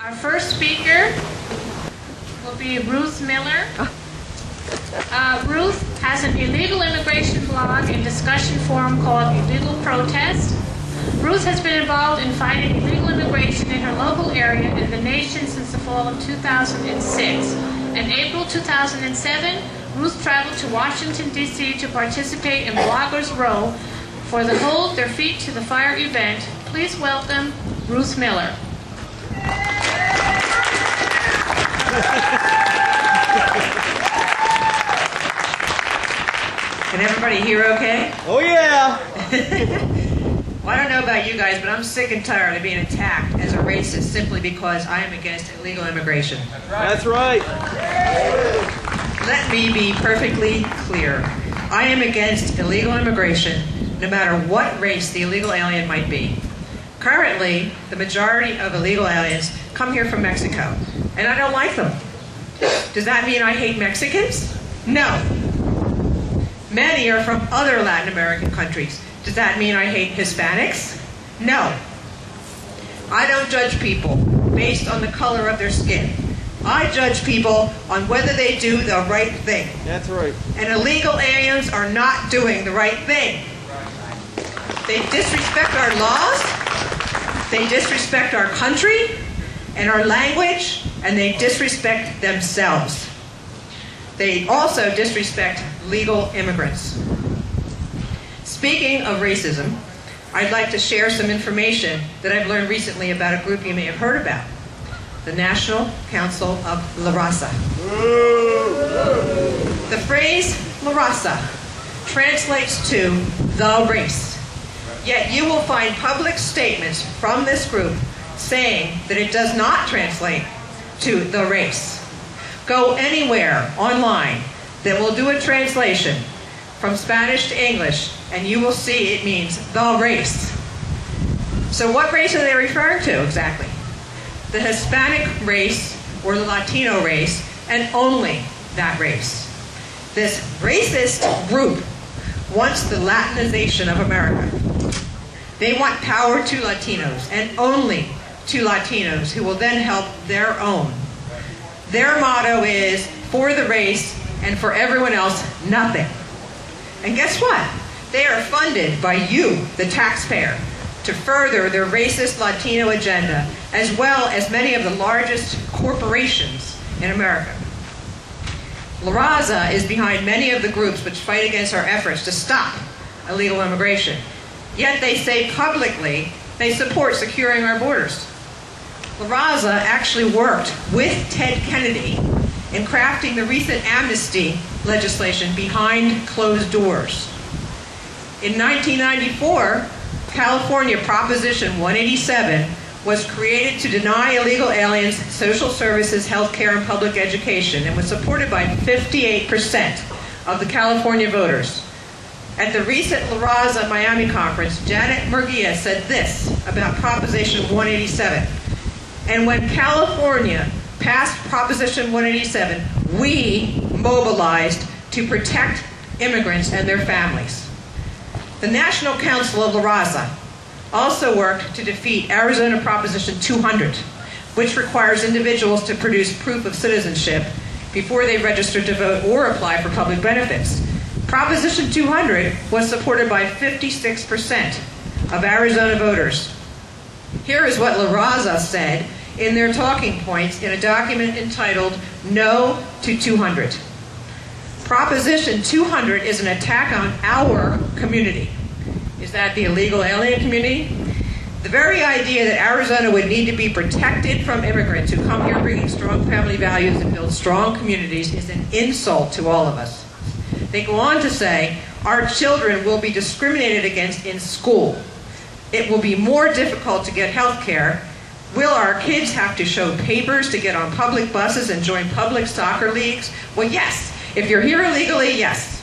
Our first speaker will be Ruth Miller. Ruth has an illegal immigration blog and discussion forum called Illegal Protest. Ruth has been involved in fighting illegal immigration in her local area and the nation since the fall of 2006. In April 2007, Ruth traveled to Washington, D.C. to participate in Bloggers Row for the Hold Their Feet to the Fire event. Please welcome Ruth Miller. Can everybody hear okay? Oh yeah! Well, I don't know about you guys, but I'm sick and tired of being attacked as a racist simply because I am against illegal immigration. That's right. Let me be perfectly clear. I am against illegal immigration no matter what race the illegal alien might be. Currently, the majority of illegal aliens come here from Mexico, and I don't like them. Does that mean I hate Mexicans? No. Many are from other Latin American countries. Does that mean I hate Hispanics? No. I don't judge people based on the color of their skin. I judge people on whether they do the right thing. That's right. And illegal aliens are not doing the right thing. They disrespect our laws, they disrespect our country and our language, and they disrespect themselves. They also disrespect legal immigrants. Speaking of racism, I'd like to share some information that I've learned recently about a group you may have heard about, the National Council of La Raza. The phrase La Raza translates to the race. Yet you will find public statements from this group saying that it does not translate to the race. Go anywhere online that will do a translation from Spanish to English, and you will see it means the race. So what race are they referring to exactly? The Hispanic race or the Latino race, and only that race. This racist group wants the Latinization of America. They want power to Latinos, and only to Latinos, who will then help their own. Their motto is, for the race, and for everyone else, nothing. And guess what? They are funded by you, the taxpayer, to further their racist Latino agenda, as well as many of the largest corporations in America. La Raza is behind many of the groups which fight against our efforts to stop illegal immigration. Yet they say publicly they support securing our borders. La Raza actually worked with Ted Kennedy in crafting the recent amnesty legislation behind closed doors. In 1994, California Proposition 187 was created to deny illegal aliens social services, health care, and public education, and was supported by 58% of the California voters. At the recent La Raza Miami conference, Janet Murguia said this about Proposition 187. And when California passed Proposition 187, we mobilized to protect immigrants and their families. The National Council of La Raza also worked to defeat Arizona Proposition 200, which requires individuals to produce proof of citizenship before they register to vote or apply for public benefits. Proposition 200 was supported by 56% of Arizona voters. Here is what La Raza said in their talking points in a document entitled No to 200. Proposition 200 is an attack on our community. Is that the illegal alien community? The very idea that Arizona would need to be protected from immigrants who come here bringing strong family values and build strong communities is an insult to all of us. They go on to say, our children will be discriminated against in school. It will be more difficult to get health care. Will our kids have to show papers to get on public buses and join public soccer leagues? Well, yes. If you're here illegally, yes.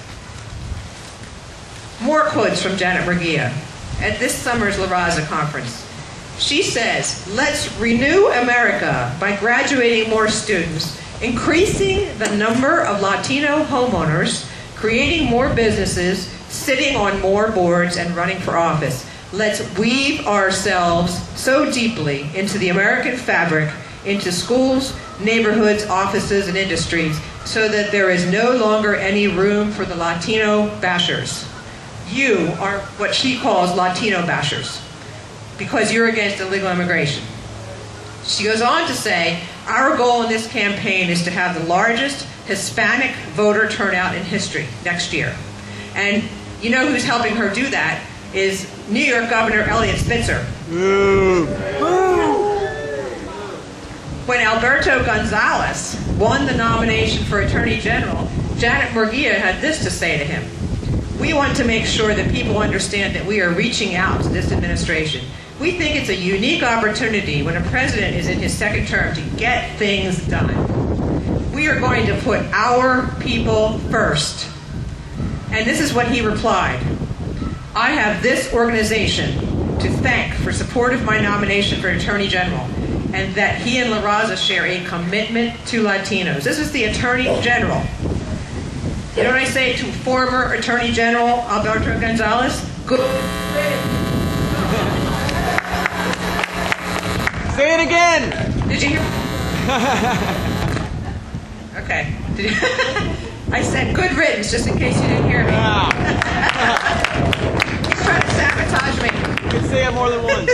More quotes from Janet Murguia at this summer's La Raza conference. She says, let's renew America by graduating more students, increasing the number of Latino homeowners, creating more businesses, sitting on more boards, and running for office. Let's weave ourselves so deeply into the American fabric into schools, neighborhoods, offices, and industries so that there is no longer any room for the Latino bashers. You are what she calls Latino bashers because you're against illegal immigration. She goes on to say, our goal in this campaign is to have the largest Hispanic voter turnout in history next year. And you know who's helping her do that is New York Governor Eliot Spitzer. When Alberto Gonzales won the nomination for Attorney General, Janet Murguia had this to say to him. We want to make sure that people understand that we are reaching out to this administration. We think it's a unique opportunity when a president is in his second term to get things done. We are going to put our people first. And this is what he replied. I have this organization to thank for support of my nomination for Attorney General, and that he and La Raza share a commitment to Latinos. This is the Attorney General. You know what I say to former Attorney General Alberto Gonzales? Good. Say it again! Did you hear? Okay. I said good riddance, just in case you didn't hear me. He's trying to sabotage me. You can say it more than once.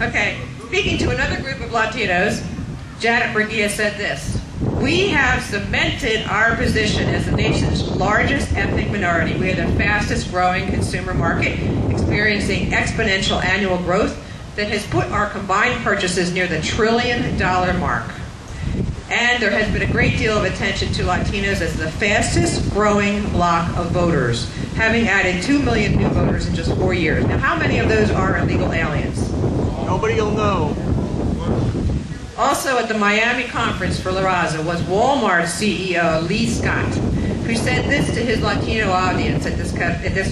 Okay. Speaking to another group of Latinos, Janet Murguia said this. We have cemented our position as the nation's largest ethnic minority. We are the fastest growing consumer market, experiencing exponential annual growth that has put our combined purchases near the $1 trillion mark. And there has been a great deal of attention to Latinos as the fastest growing bloc of voters, having added 2 million new voters in just 4 years. Now, how many of those are illegal aliens? Nobody will know. Also at the Miami conference for La Raza was Walmart CEO Lee Scott, who said this to his Latino audience at this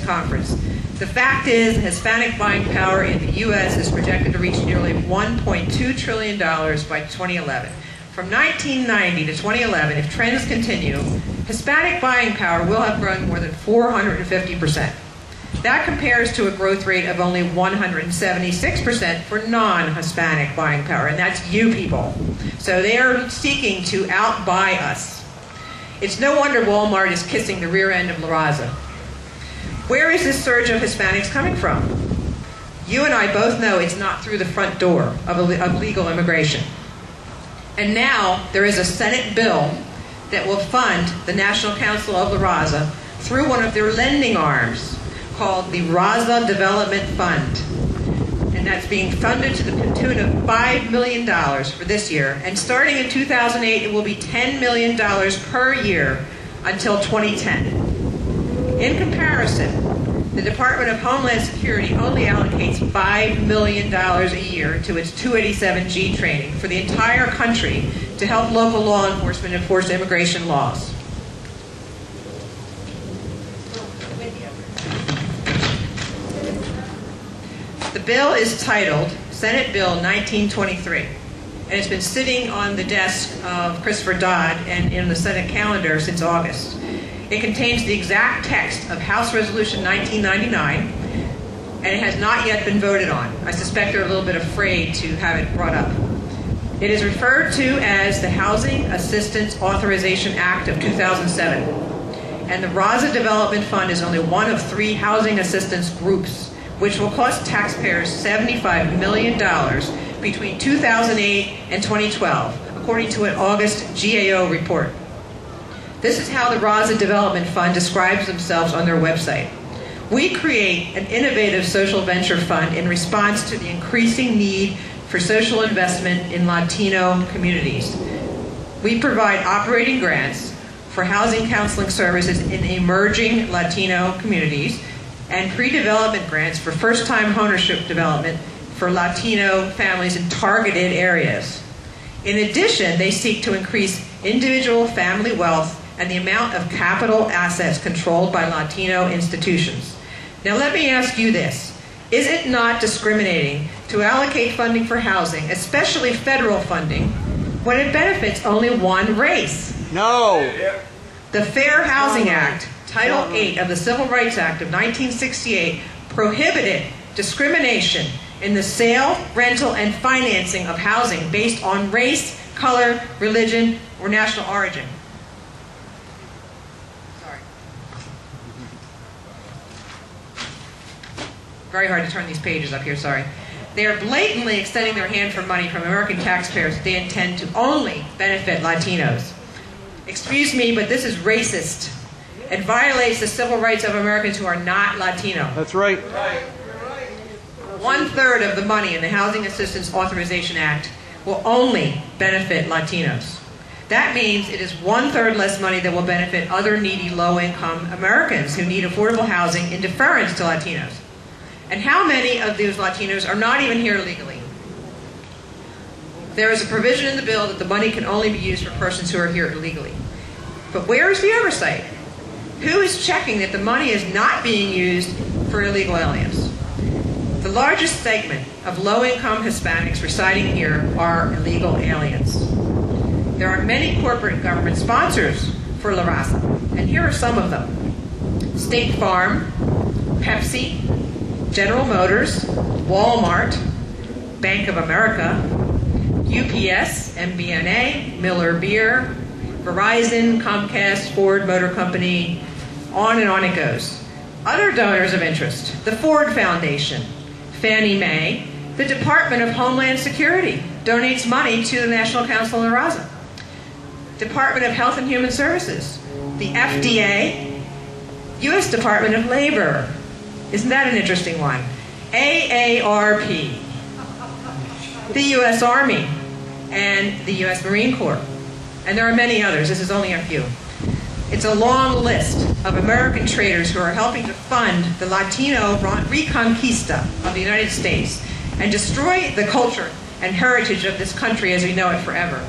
conference. The fact is, Hispanic buying power in the U.S. is projected to reach nearly $1.2 trillion by 2011. From 1990 to 2011, if trends continue, Hispanic buying power will have grown more than 450%. That compares to a growth rate of only 176% for non-Hispanic buying power, and that's you people. So they are seeking to outbuy us. It's no wonder Walmart is kissing the rear end of La Raza. Where is this surge of Hispanics coming from? You and I both know it's not through the front door of legal immigration. And now there is a Senate bill that will fund the National Council of La Raza through one of their lending arms called the Raza Development Fund. And that's being funded to the tune of $5 million for this year. And starting in 2008, it will be $10 million per year until 2010. In comparison, the Department of Homeland Security only allocates $5 million a year to its 287G training for the entire country to help local law enforcement enforce immigration laws. The bill is titled Senate Bill 1923, and it's been sitting on the desk of Christopher Dodd and in the Senate calendar since August. It contains the exact text of House Resolution 1999, and it has not yet been voted on. I suspect they're a little bit afraid to have it brought up. It is referred to as the Housing Assistance Authorization Act of 2007, and the Raza Development Fund is only one of 3 housing assistance groups, which will cost taxpayers $75 million between 2008 and 2012, according to an August GAO report. This is how the Raza Development Fund describes themselves on their website. We create an innovative social venture fund in response to the increasing need for social investment in Latino communities. We provide operating grants for housing counseling services in emerging Latino communities and pre-development grants for first-time ownership development for Latino families in targeted areas. In addition, they seek to increase individual family wealth and the amount of capital assets controlled by Latino institutions. Now let me ask you this. Is it not discriminating to allocate funding for housing, especially federal funding, when it benefits only one race? No. The Fair Housing Act, Title 8 of the Civil Rights Act of 1968, prohibited discrimination in the sale, rental, and financing of housing based on race, color, religion, or national origin. Sorry. Very hard to turn these pages up here, sorry. They are blatantly extending their hand for money from American taxpayers that they intend to only benefit Latinos. Excuse me, but this is racist. It violates the civil rights of Americans who are not Latino. That's right. 1/3 of the money in the Housing Assistance Authorization Act will only benefit Latinos. That means it is 1/3 less money that will benefit other needy low-income Americans who need affordable housing in deference to Latinos. And how many of those Latinos are not even here legally? There is a provision in the bill that the money can only be used for persons who are here illegally. But where is the oversight? Who is checking that the money is not being used for illegal aliens? The largest segment of low-income Hispanics residing here are illegal aliens. There are many corporate and government sponsors for La Raza, and here are some of them. State Farm, Pepsi, General Motors, Walmart, Bank of America, UPS, MBNA, Miller Beer, Verizon, Comcast, Ford Motor Company, on and on it goes. Other donors of interest: the Ford Foundation, Fannie Mae, the Department of Homeland Security donates money to the National Council of La Raza, Department of Health and Human Services, the FDA, U.S. Department of Labor. Isn't that an interesting one? AARP, the U.S. Army, and the U.S. Marine Corps. And there are many others. This is only a few. It's a long list of American traders who are helping to fund the Latino reconquista of the United States and destroy the culture and heritage of this country as we know it forever.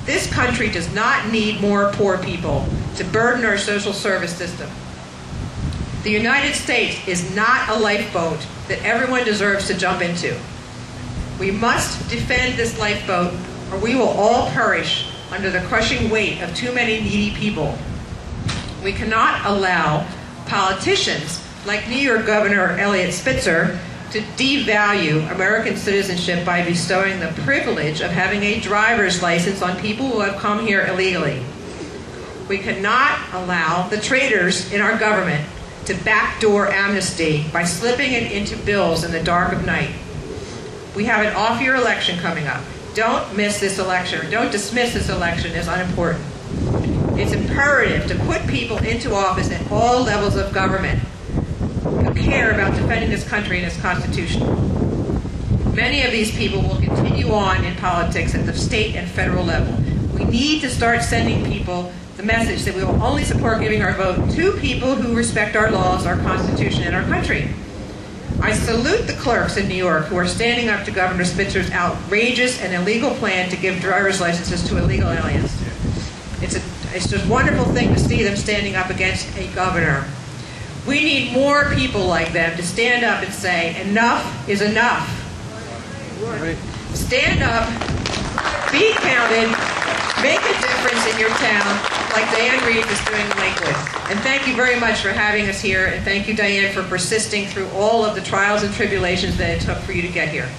This country does not need more poor people to burden our social service system. The United States is not a lifeboat that everyone deserves to jump into. We must defend this lifeboat, or we will all perish under the crushing weight of too many needy people. We cannot allow politicians like New York Governor Eliot Spitzer to devalue American citizenship by bestowing the privilege of having a driver's license on people who have come here illegally. We cannot allow the traitors in our government to backdoor amnesty by slipping it into bills in the dark of night. We have an off-year election coming up. Don't miss this election, or don't dismiss this election as unimportant. It's imperative to put people into office at all levels of government who care about defending this country and its Constitution. Many of these people will continue on in politics at the state and federal level. We need to start sending people the message that we will only support giving our vote to people who respect our laws, our Constitution, and our country. I salute the clerks in New York who are standing up to Governor Spitzer's outrageous and illegal plan to give driver's licenses to illegal aliens. It's just a wonderful thing to see them standing up against a governor. We need more people like them to stand up and say, enough is enough. Right. Stand up, be counted, make a difference in your town like Diane Reed is doing in Lakewood. And thank you very much for having us here, and thank you, Diane, for persisting through all of the trials and tribulations that it took for you to get here.